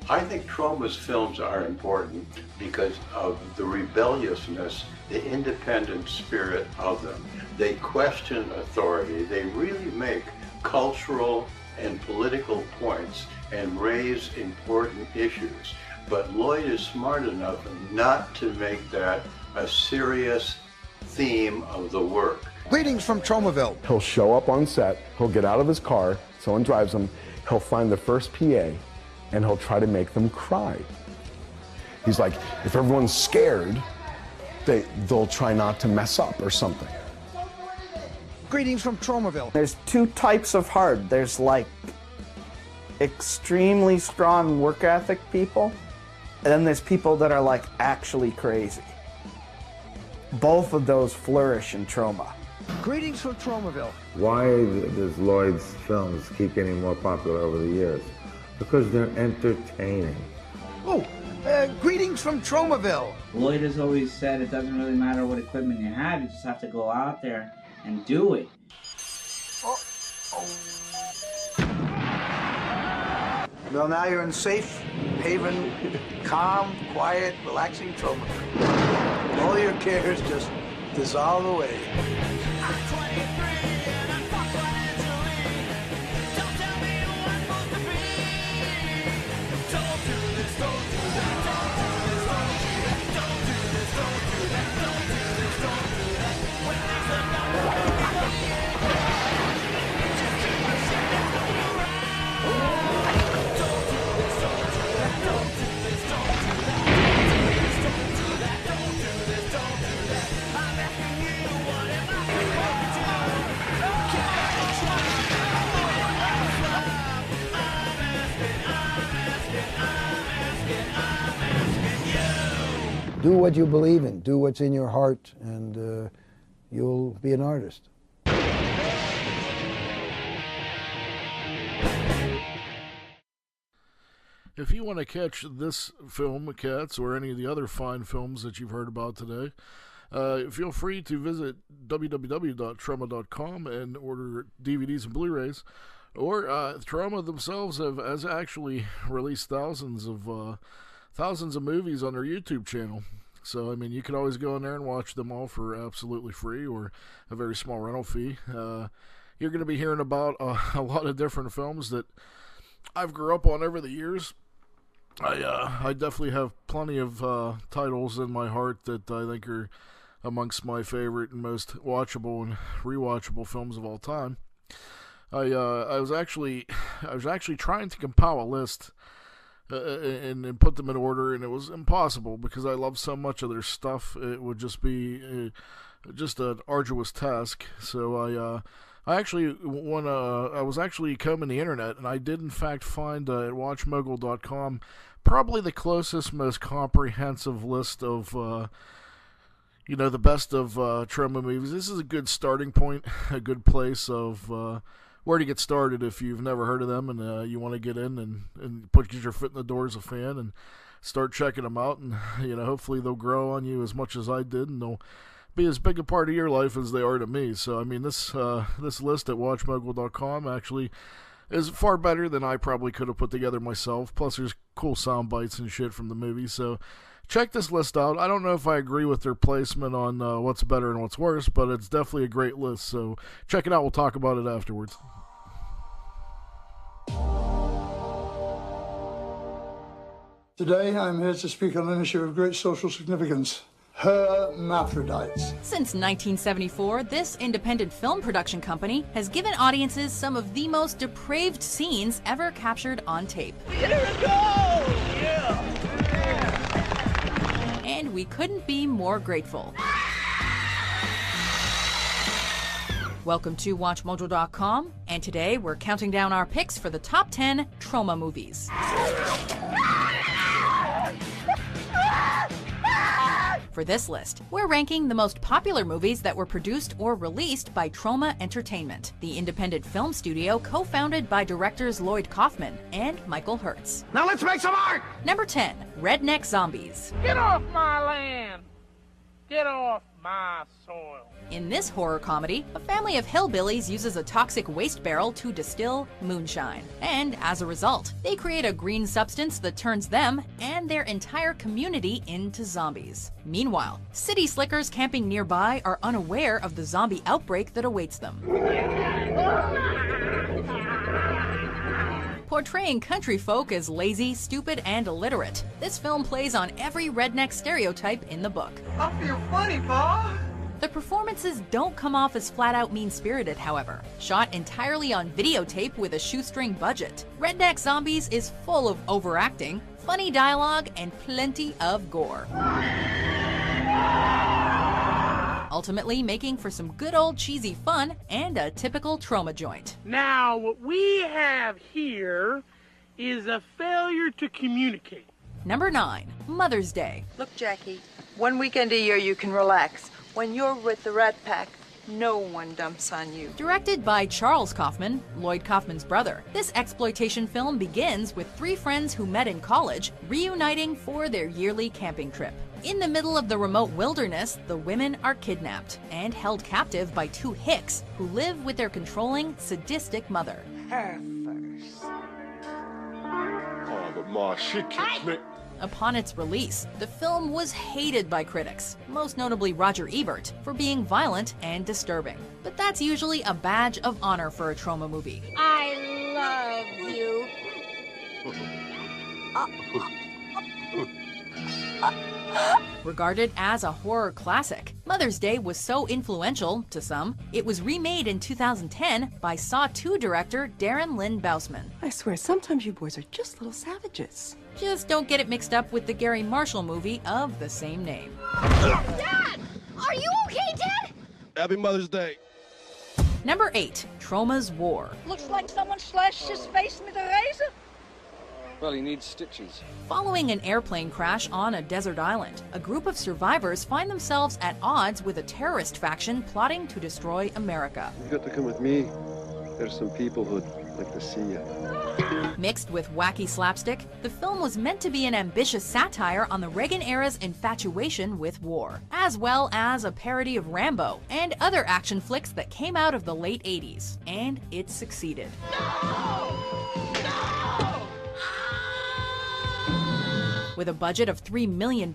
I think Troma's films are important because of the rebelliousness, the independent spirit of them. They question authority. They really make cultural and political points and raise important issues. But Lloyd is smart enough not to make that a serious theme of the work. Greetings from Tromaville. He'll show up on set, he'll get out of his car, someone drives him, he'll find the first PA, and he'll try to make them cry. He's like, if everyone's scared, they'll try not to mess up or something. Greetings from Tromaville. There's two types of hard. There's like extremely strong work ethic people, and then there's people that are like actually crazy. Both of those flourish in Troma. Greetings from Tromaville. Why does Lloyd's films keep getting more popular over the years? Because they're entertaining. Oh, greetings from Tromaville. Lloyd has always said it doesn't really matter what equipment you have, you just have to go out there and do it. Well, now you're in safe haven, calm, quiet, relaxing Tromaville. All your cares just dissolve away. Do what you believe in. Do what's in your heart, and you'll be an artist. If you want to catch this film, Cats, or any of the other fine films that you've heard about today, feel free to visit www.troma.com and order DVDs and Blu-rays. Or Troma themselves has actually released thousands of movies on their YouTube channel. So, I mean, you can always go in there and watch them all for absolutely free or a very small rental fee. You're going to be hearing about a lot of different films that I've grew up on over the years. I definitely have plenty of titles in my heart that I think are amongst my favorite and most watchable and rewatchable films of all time. I was actually trying to compile a list and put them in order, and it was impossible because I love so much of their stuff. It would just be just an arduous task. So I was actually combing the internet, and I did in fact find at WatchMogul.com probably the closest, most comprehensive list of the best of Troma movies. This is a good starting point, a good place of where to get started if you've never heard of them and you want to get in and get your foot in the door as a fan and start checking them out, and hopefully they'll grow on you as much as I did, and they'll be as big a part of your life as they are to me. So I mean, this list at WatchMogul.com actually is far better than I probably could have put together myself. Plus, there's cool sound bites and shit from the movie. So check this list out. I don't know if I agree with their placement on what's better and what's worse, but it's definitely a great list. So check it out. We'll talk about it afterwards. Today, I'm here to speak on an issue of great social significance. Hermaphrodites. Since 1974, this independent film production company has given audiences some of the most depraved scenes ever captured on tape. Get her a goal! Yeah! And we couldn't be more grateful. Welcome to WatchMogul.com, and today we're counting down our picks for the top 10 Troma movies. For this list, we're ranking the most popular movies that were produced or released by Troma Entertainment, the independent film studio co-founded by directors Lloyd Kaufman and Michael Hertz. Now let's make some art! Number 10, Redneck Zombies. Get off my land! Get off my soil! In this horror comedy, a family of hillbillies uses a toxic waste barrel to distill moonshine. And as a result, they create a green substance that turns them and their entire community into zombies. Meanwhile, city slickers camping nearby are unaware of the zombie outbreak that awaits them. Portraying country folk as lazy, stupid, and illiterate, this film plays on every redneck stereotype in the book. I feel funny, Bob! The performances don't come off as flat-out mean-spirited, however. Shot entirely on videotape with a shoestring budget, Redneck Zombies is full of overacting, funny dialogue, and plenty of gore. Ultimately making for some good old cheesy fun and a typical Troma joint. Now, what we have here is a failure to communicate. Number 9, Mother's Day. Look, Jackie, one weekend a year you can relax. When you're with the Rat Pack, no one dumps on you. Directed by Charles Kaufman, Lloyd Kaufman's brother, this exploitation film begins with 3 friends who met in college, reuniting for their yearly camping trip. In the middle of the remote wilderness, the women are kidnapped and held captive by 2 hicks who live with their controlling, sadistic mother. Her first. Oh, but Ma, she kicked me. Upon its release, the film was hated by critics, most notably Roger Ebert, for being violent and disturbing. But that's usually a badge of honor for a Troma movie. I love you. Regarded as a horror classic, Mother's Day was so influential, to some, it was remade in 2010 by Saw 2 director Darren Lynn Bousman. I swear, sometimes you boys are just little savages. Just don't get it mixed up with the Gary Marshall movie of the same name. Dad! Are you okay, Dad? Happy Mother's Day. Number 8, Troma's War. Looks like someone slashed his face with a razor. Well, he needs stitches. Following an airplane crash on a desert island, a group of survivors find themselves at odds with a terrorist faction plotting to destroy America. You got to come with me. There's some people who'd like to see you. Mixed with wacky slapstick, the film was meant to be an ambitious satire on the Reagan-era's infatuation with war, as well as a parody of Rambo and other action flicks that came out of the late 80s. And it succeeded. With a budget of $3 million,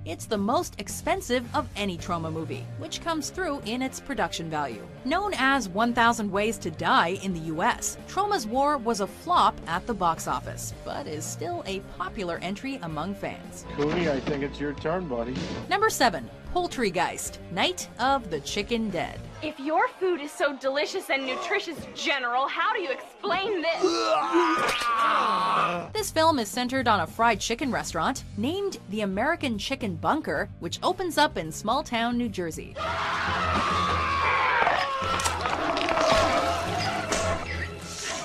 it's the most expensive of any Troma movie, which comes through in its production value. Known as 1,000 Ways to Die in the US, Troma's War was a flop at the box office, but is still a popular entry among fans. Cooney, I think it's your turn, buddy. Number 7. Poultrygeist, Night of the Chicken Dead. If your food is so delicious and nutritious, General, how do you explain this? This film is centered on a fried chicken restaurant named the American Chicken Bunker, which opens up in small-town New Jersey.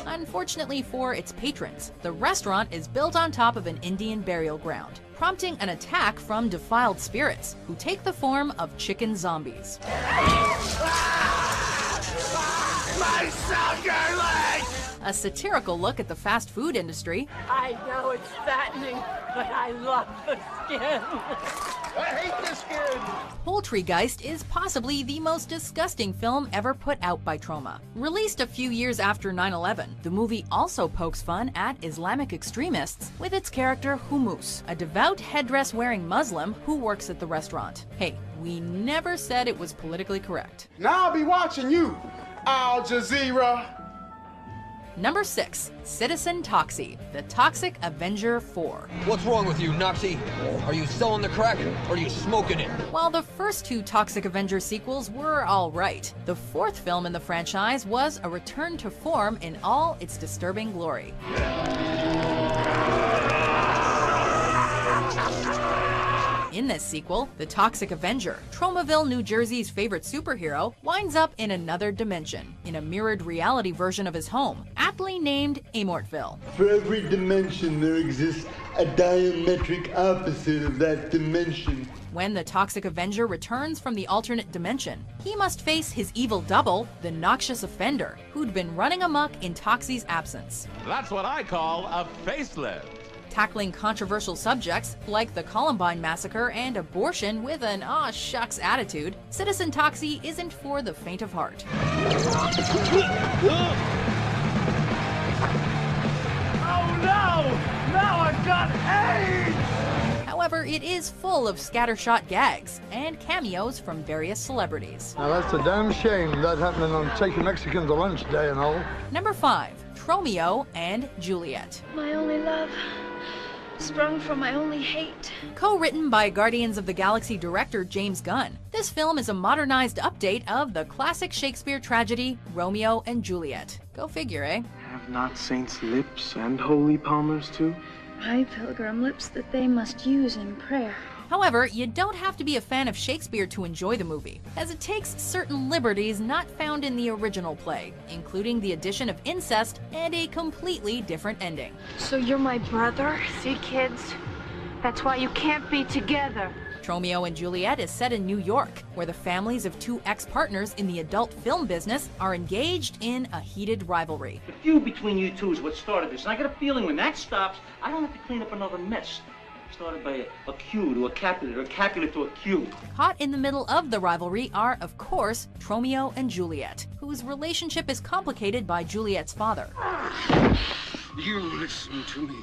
Unfortunately for its patrons, the restaurant is built on top of an Indian burial ground, prompting an attack from defiled spirits, who take the form of chicken zombies. My sugar leg! A satirical look at the fast food industry. I know it's fattening, but I love the skin. I hate the skin! Poultrygeist is possibly the most disgusting film ever put out by Troma. Released a few years after 9/11, the movie also pokes fun at Islamic extremists with its character Hummus, a devout headdress-wearing Muslim who works at the restaurant. Hey, we never said it was politically correct. Now I'll be watching you, Al Jazeera. Number 6. Citizen Toxie, The Toxic Avenger 4. What's wrong with you, Noxie? Are you selling the crack, or are you smoking it? While the first 2 Toxic Avenger sequels were alright, the 4th film in the franchise was a return to form in all its disturbing glory. In this sequel, the Toxic Avenger, Tromaville, New Jersey's favorite superhero, winds up in another dimension, in a mirrored reality version of his home, aptly named Amortville. For every dimension, there exists a diametric opposite of that dimension. When the Toxic Avenger returns from the alternate dimension, he must face his evil double, the Noxious Offender, who'd been running amok in Toxie's absence. That's what I call a facelift. Tackling controversial subjects like the Columbine Massacre and abortion with an aw shucks attitude, Citizen Toxie isn't for the faint of heart. Oh no! Now I've got AIDS! However, it is full of scattershot gags and cameos from various celebrities. Now that's a damn shame, that happening on Taking Mexicans to Lunch Day and all. Number 5. Tromeo and Juliet. My only love, sprung from my only hate. Co-written by Guardians of the Galaxy director James Gunn, this film is a modernized update of the classic Shakespeare tragedy Romeo and Juliet. Go figure, eh? Have not saints lips and holy palmers too? My pilgrim lips that they must use in prayer. However, you don't have to be a fan of Shakespeare to enjoy the movie, as it takes certain liberties not found in the original play, including the addition of incest and a completely different ending. So you're my brother? See, kids? That's why you can't be together. Tromeo and Juliet is set in New York, where the families of 2 ex-partners in the adult film business are engaged in a heated rivalry. The feud between you two is what started this, and I got a feeling when that stops, I don't have to clean up another mess. Started by a Q to a Capulet, or a Capulet to a Q. Caught in the middle of the rivalry are, of course, Tromeo and Juliet, whose relationship is complicated by Juliet's father. You listen to me.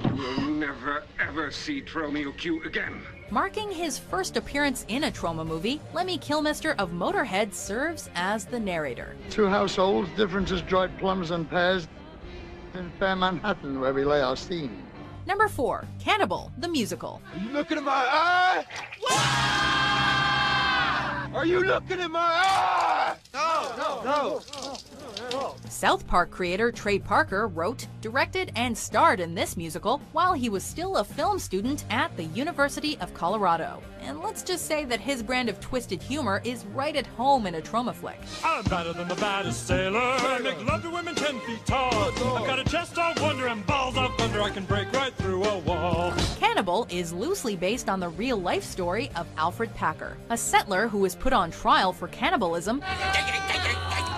You will never, ever see Tromeo Q again. Marking his first appearance in a Troma movie, Lemmy Kilmister of Motorhead serves as the narrator. 2 households, differences, dried plums and pears, in fair Manhattan, where we lay our scene. Number 4, Cannibal, the musical. Are you looking in my eye? Are you looking in my eye? No. South Park creator Trey Parker wrote, directed, and starred in this musical while he was still a film student at the University of Colorado. And let's just say that his brand of twisted humor is right at home in a Troma flick. I'm better than the baddest sailor. I make love to women 10 feet tall. I've got a chest of wonder and balls of thunder. I can is loosely based on the real-life story of Alfred Packer, a settler who was put on trial for cannibalism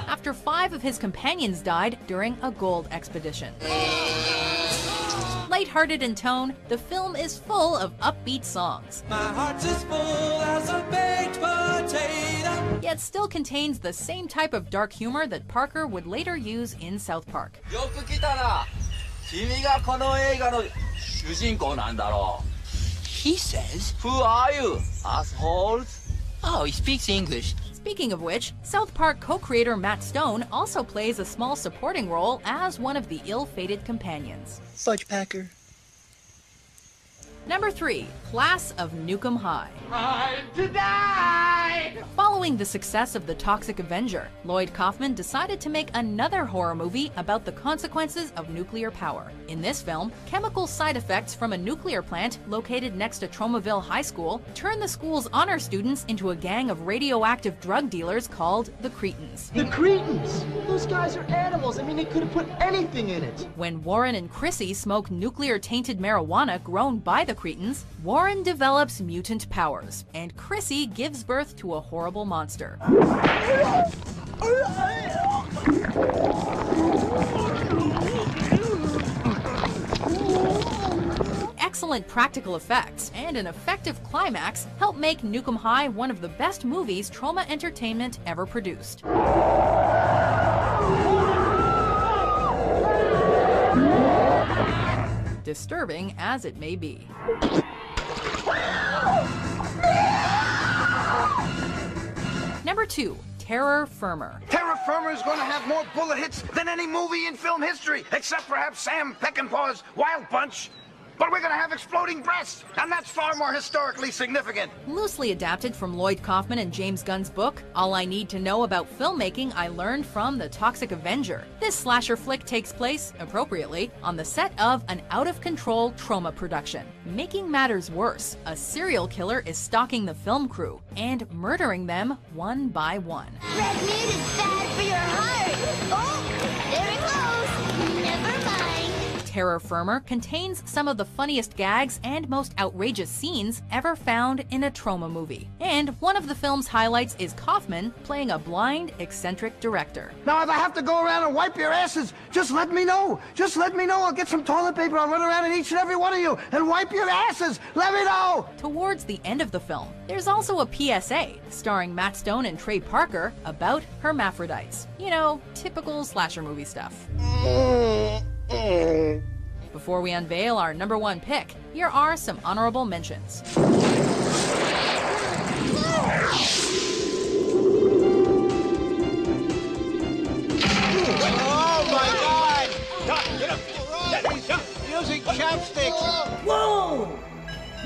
after 5 of his companions died during a gold expedition. Lighthearted in tone, the film is full of upbeat songs. My heart's as full as a baked potato. Yet still contains the same type of dark humor that Parker would later use in South Park. よく来たな。君がこの映画の主人公なんだろう。He says, Who are you, assholes? Oh, he speaks English. Speaking of which, South Park co-creator Matt Stone also plays a small supporting role as one of the ill-fated companions. Fudge Packer. Number 3, Class of Nukem High. Time to die! Following the success of The Toxic Avenger, Lloyd Kaufman decided to make another horror movie about the consequences of nuclear power. In this film, chemical side effects from a nuclear plant located next to Tromaville High School turn the school's honor students into a gang of radioactive drug dealers called the Cretins. The Cretins! Those guys are animals. I mean, they could have put anything in it. When Warren and Chrissy smoke nuclear-tainted marijuana grown by the Cretins, Warren develops mutant powers, and Chrissy gives birth to a horrible monster. Excellent practical effects and an effective climax help make Nukem High one of the best movies Troma Entertainment ever produced. Disturbing as it may be. Number 2, Terror Firmer. Terror Firmer is going to have more bullet hits than any movie in film history, except perhaps Sam Peckinpah's Wild Punch. But we're going to have exploding breasts, and that's far more historically significant. Loosely adapted from Lloyd Kaufman and James Gunn's book, All I Need to Know About Filmmaking I Learned from The Toxic Avenger. This slasher flick takes place, appropriately, on the set of an out-of-control Troma production. Making matters worse, a serial killer is stalking the film crew and murdering them one by one. Red meat is bad for your heart. Oh, there it goes. Never mind. Terror Firmer contains some of the funniest gags and most outrageous scenes ever found in a Troma movie. And one of the film's highlights is Kaufman playing a blind, eccentric director. Now, if I have to go around and wipe your asses, just let me know. Just let me know. I'll get some toilet paper. I'll run around in each and every one of you and wipe your asses. Let me know. Towards the end of the film, there's also a PSA starring Matt Stone and Trey Parker about hermaphrodites. You know, typical slasher movie stuff. Before we unveil our number 1 pick, here are some honorable mentions. Oh my God! Using chopsticks! Whoa!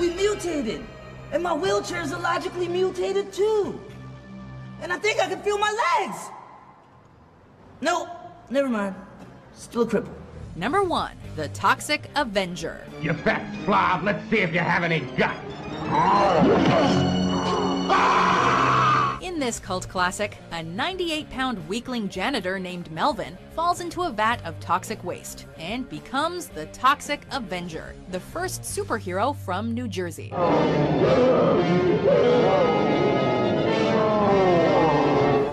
We mutated! And my wheelchair's illogically mutated too! And I think I can feel my legs! Nope, never mind. Still a cripple. Number 1, The Toxic Avenger. You fat slob, let's see if you have any guts. In this cult classic, a 98-pound weakling janitor named Melvin falls into a vat of toxic waste and becomes the Toxic Avenger, the first superhero from New Jersey.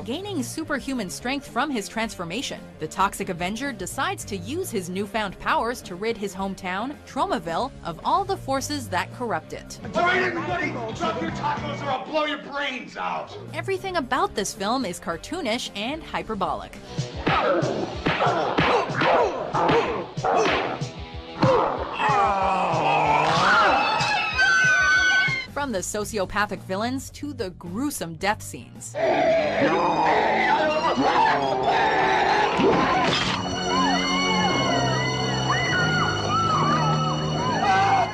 Gaining superhuman strength from his transformation, the Toxic Avenger decides to use his newfound powers to rid his hometown, Tromaville, of all the forces that corrupt it. All right, everybody, drop your tacos or I'll blow your brains out. Everything about this film is cartoonish and hyperbolic. From the sociopathic villains to the gruesome death scenes.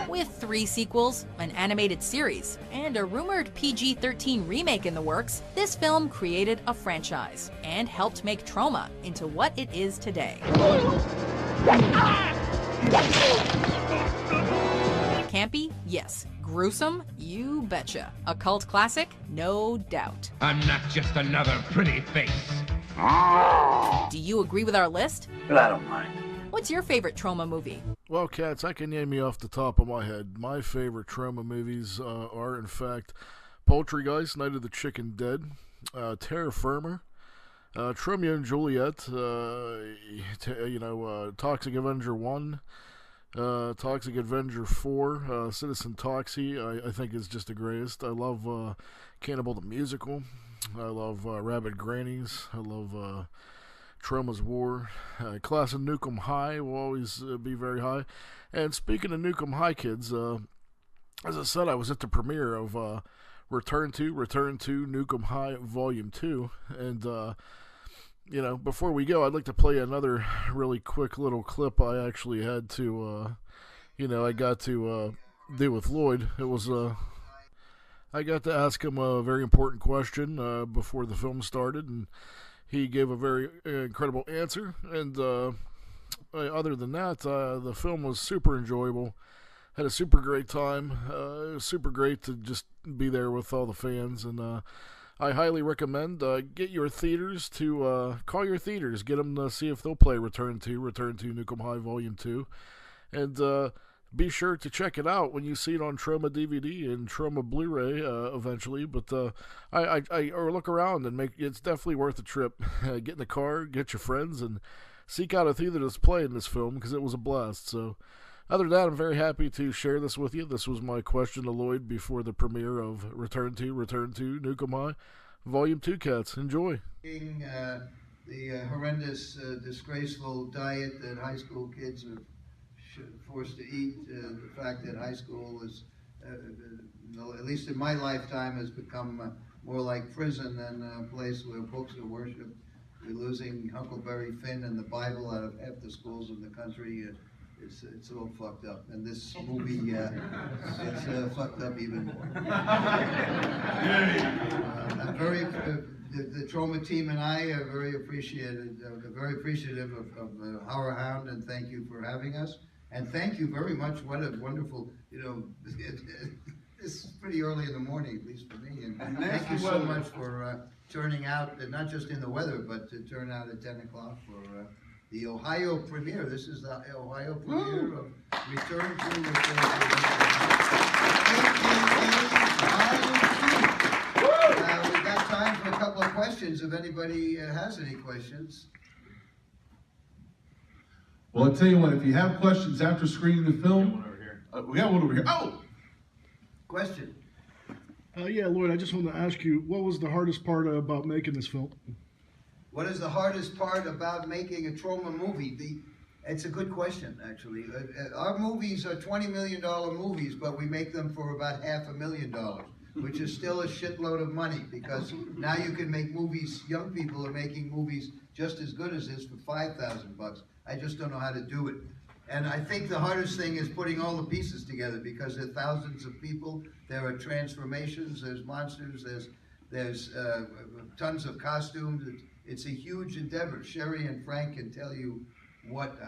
With 3 sequels, an animated series, and a rumored PG-13 remake in the works, this film created a franchise and helped make Troma into what it is today. Campy? Yes. Gruesome? You betcha. A cult classic? No doubt. I'm not just another pretty face. Do you agree with our list? But I don't mind. What's your favorite Troma movie? Well, cats, I can name you off the top of my head. My favorite Troma movies are, in fact, Poultrygeist, Night of the Chicken Dead, Terra Firma, Romeo and Juliet, Toxic Avenger 1, Toxic Avenger 4, Citizen Toxie, I think is just the greatest. I love Cannibal the Musical. I love Rabid Grannies. I love Troma's War. Class of Nukem High will always be very high. And speaking of Nukem High, kids, as I said, I was at the premiere of Return to Nukem High Volume 2. And, before we go, I'd like to play another really quick little clip I actually had to, I got to do with Lloyd. It was, I got to ask him a very important question before the film started, and he gave a very incredible answer. And other than that, the film was super enjoyable. Had a super great time. It was super great to just be there with all the fans, and I highly recommend get your theaters to call your theaters, get them to see if they'll play Return to Nukem High Volume 2, and be sure to check it out when you see it on Troma DVD and Troma Blu-ray eventually. But or look around and it's definitely worth a trip. Get in the car, get your friends, and seek out a theater that's playing this film because it was a blast. So, other than that, I'm very happy to share this with you. This was my question to Lloyd before the premiere of Return to Nukem High Volume 2. Cats, enjoy. The horrendous, disgraceful diet that high school kids are forced to eat, the fact that high school is, at least in my lifetime, has become more like prison than a place where books are worshipped. We're losing Huckleberry Finn and the Bible out of half the schools in the country. It's all fucked up, and this movie it's fucked up even more. I'm very the Troma team and I are very appreciative of Horror Hound, and thank you for having us. And thank you very much. What a wonderful, this is pretty early in the morning, at least for me. And thank you so much for turning out, not just in the weather, but to turn out at 10 o'clock for the Ohio premiere. This is the Ohio premiere of Return to We've got time for a couple of questions if anybody has any questions. Well, I'll tell you what, if you have questions after screening the film, we got one over here. Oh! Question. Yeah, Lloyd, I just wanted to ask you, what was the hardest part about making this film? What is the hardest part about making a Troma movie? It's a good question, actually. Our movies are $20 million movies, but we make them for about $500,000, which is still a shitload of money, because now you can make movies, young people are making movies just as good as this for $5,000. I just don't know how to do it. And I think the hardest thing is putting all the pieces together, because there are thousands of people, there are transformations, there's monsters, there's tons of costumes. It's a huge endeavor. Sherry and Frank can tell you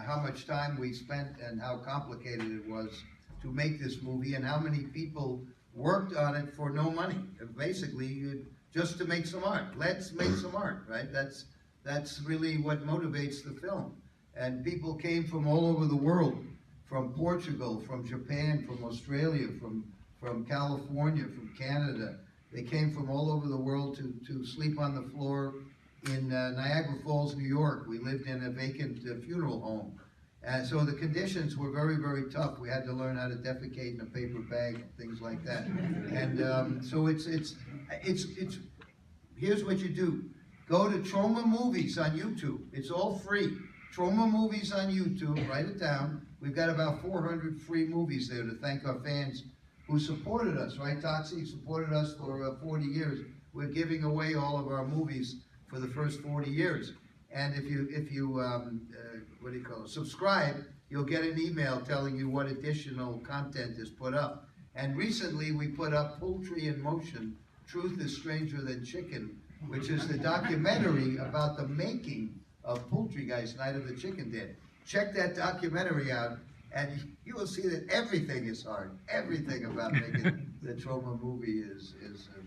how much time we spent and how complicated it was to make this movie, and how many people worked on it for no money. Basically, just to make some art. Let's make some art, right? That's really what motivates the film. And people came from all over the world, from Portugal, from Japan, from Australia, from California, from Canada. They came from all over the world to sleep on the floor in Niagara Falls, New York. We lived in a vacant funeral home. And so the conditions were very, very tough. We had to learn how to defecate in a paper bag, things like that. And so it's here's what you do. Go to Troma Movies on YouTube. It's all free. Troma Movies on YouTube, write it down. We've got about 400 free movies there to thank our fans who supported us, right? Toxic supported us for 40 years. We're giving away all of our movies for the first 40 years. And if you subscribe, you'll get an email telling you what additional content is put up. And recently we put up Poultry in Motion, Truth is Stranger Than Chicken, which is the documentary about the making of Poultrygeist, Night of the Chicken Dead. Check that documentary out, and you will see that everything is hard. Everything about making the Troma movie is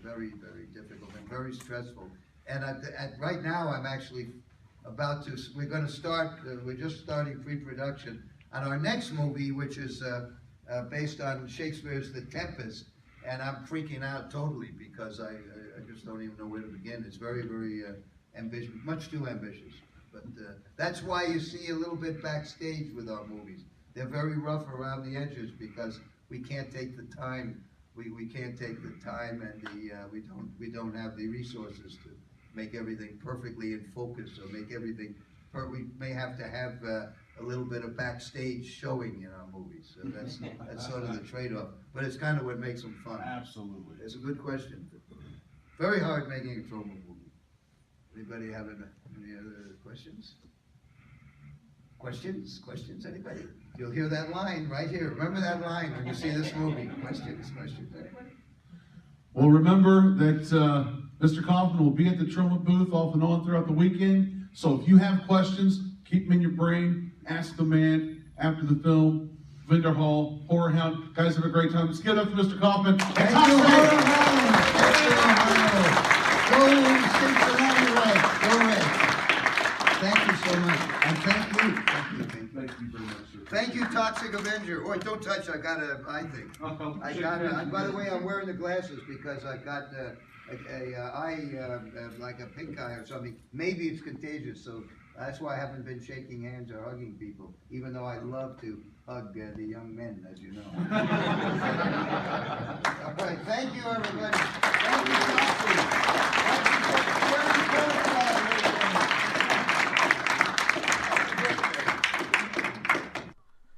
very, very difficult and very stressful. And right now I'm actually we're going to start, we're just starting pre-production on our next movie, which is based on Shakespeare's The Tempest, and I'm freaking out totally because I just don't even know where to begin. It's very, very ambitious, much too ambitious. But that's why you see a little bit backstage with our movies. They're very rough around the edges because we can't take the time. We can't take the time, and we don't have the resources to make everything perfectly in focus or make everything. We may have to have a little bit of backstage showing in our movies. So that's sort of the trade-off. But it's kind of what makes them fun. Absolutely. It's a good question. Very hard making a Troma movie. Anybody have any other questions? Questions, anybody? You'll hear that line right here. Remember that line when you see this movie. Questions, anybody? Well, remember that Mr. Kaufman will be at the Troma booth off and on throughout the weekend. So if you have questions, keep them in your brain. Ask the man after the film. Vendor Hall, Horror Hound. Guys, have a great time. Let's give it up to Mr. Kaufman. Thank you, Horror Hound. Go Cincinnati Red. Go Red. Thank you so much. And thank you. Thank you very much, sir. Thank you, Toxic Avenger. Oh, don't touch. I got a eye thing. I got a, by the way, I'm wearing the glasses because I got like a pink eye or something. Maybe it's contagious, so that's why I haven't been shaking hands or hugging people, even though I love to hug the young men, as you know. All right, thank you, everybody. Thank you, Toxic.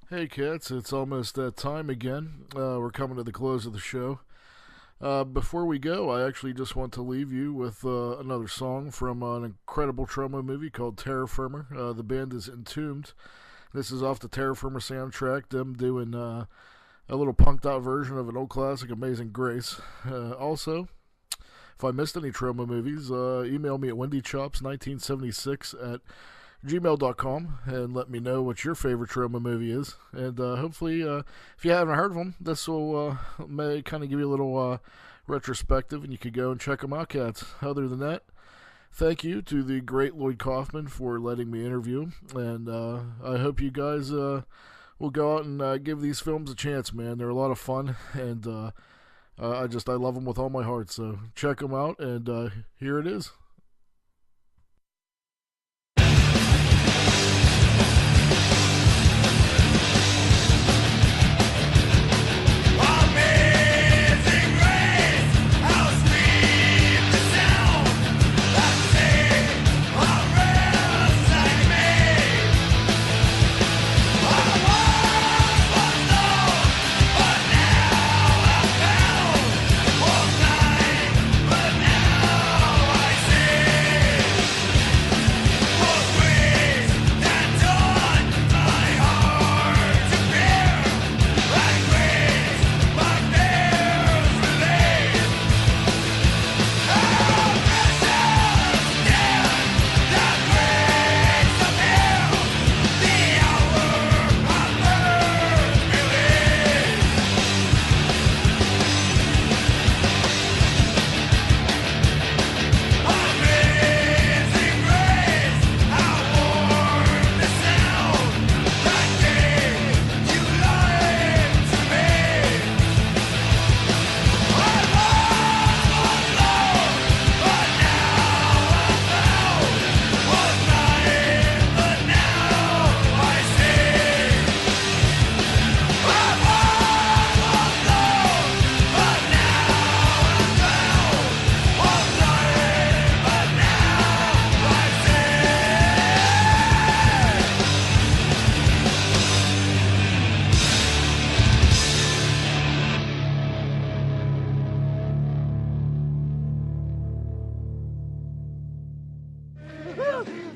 Hey cats, it's almost that time again. We're coming to the close of the show. Before we go, I actually just want to leave you with another song from an incredible Troma movie called Terror Firmer. The band is Entombed. This is off the Terror Firmer soundtrack, them doing a little punked out version of an old classic, Amazing Grace. Also, if I missed any Troma movies, email me at wendychops1976 at gmail.com and let me know what your favorite Troma movie is. And hopefully, if you haven't heard of them, this will may kind of give you a little retrospective, and you could go and check them out, cats. Other than that, thank you to the great Lloyd Kaufman for letting me interview, and I hope you guys will go out and give these films a chance, man. They're a lot of fun, and I love them with all my heart. So check them out, and here it is.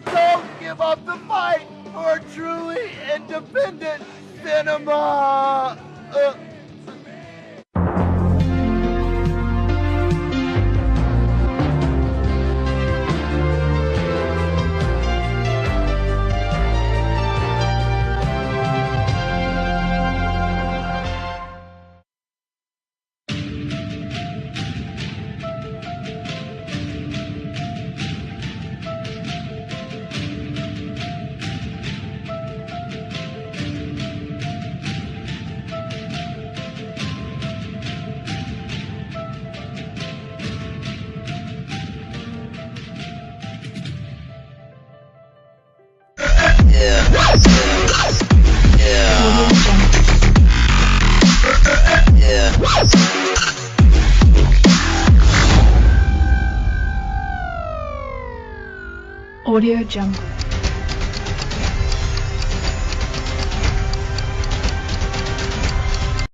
Don't give up the fight for truly independent cinema! Audio Jungle.